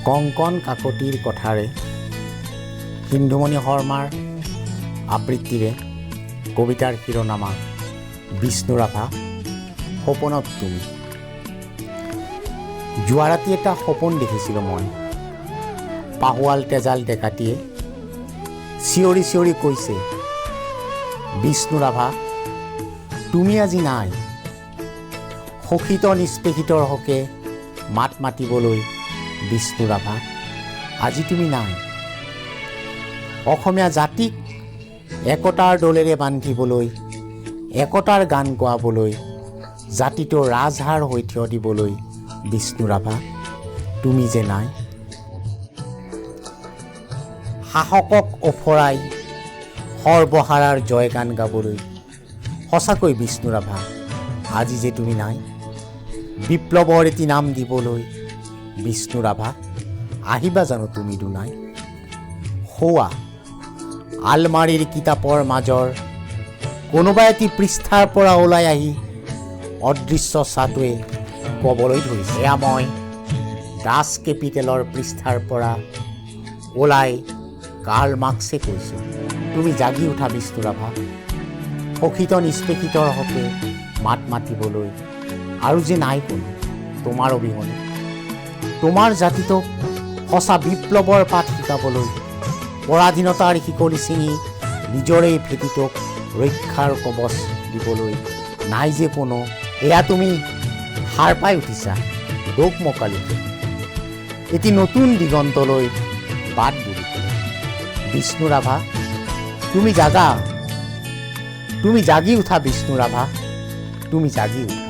কংকন কাকতিৰ কথাৰে সিন্ধুমণি শৰ্মাৰ আবৃত্তিৰে কবিতাৰ শিৰোনামা বিষ্ণুৰাভা সপোনত তুমি। যোৱা ৰাতি এটা সপোন দেখিছিলোঁ মই। পাহোৱাল তেজাল ডেকাটিয়ে চিঞৰি চিঞৰি কৈছে, বিষ্ণুৰাভা তুমি আজি নাই। শোষিত নিষ্পেষিতৰ হকে মাত মাতিবলৈ বিষ্ণুৰাভা আজি তুমি নাই। অসমীয়া জাতিক একতাৰ দোলেৰে বান্ধিবলৈ, একতাৰ গান গোৱাবলৈ, জাতিটোৰ ৰাজহাড় হৈ থিয় দিবলৈ বিষ্ণুৰাভা তুমি যে নাই। শাসকক ওফৰাই সৰ্বহাৰাৰ জয়গান গাবলৈ সঁচাকৈ বিষ্ণুৰাভা আজি যে তুমি নাই। বিপ্লৱৰ এটি নাম দিবলৈ বিষ্ণুৰাভা আহিবা জানো তুমি দুনাই। হোৱা আলমাৰীৰ কিতাপৰ মাজৰ কোনোবা এটি পৃষ্ঠাৰ পৰা ওলাই আহি অদৃশ্য ছাটোৱে ক'বলৈ ধৰিছে, এয়া মই দাস কেপিটেলৰ পৃষ্ঠাৰ পৰা ওলাই কাৰ্ল মাৰ্ক্সে কৈছোঁ। তুমি জাগি উঠা বিষ্ণুৰাভা, শোষিত নিষ্পেষিতৰ হকে মাত মাতিবলৈ আৰু যে নাই কোনো তোমাৰ অবিহনে। তোমাৰ জাতিটোক সঁচা বিপ্লৱৰ পাঠ শিকাবলৈ, পৰাধীনতাৰ শিকলি ছিঙি নিজৰেই ভেটিটোক ৰক্ষাৰ কবচ দিবলৈ নাই যে কোনো। এয়া তুমি সাৰ পাই উঠিছা দোকমোকালিতে এটি নতুন দিগন্তলৈ বাট বুলি। বিষ্ণুৰাভা তুমি জাগা, তুমি জাগি উঠা বিষ্ণুৰাভা, তুমি জাগি উঠা।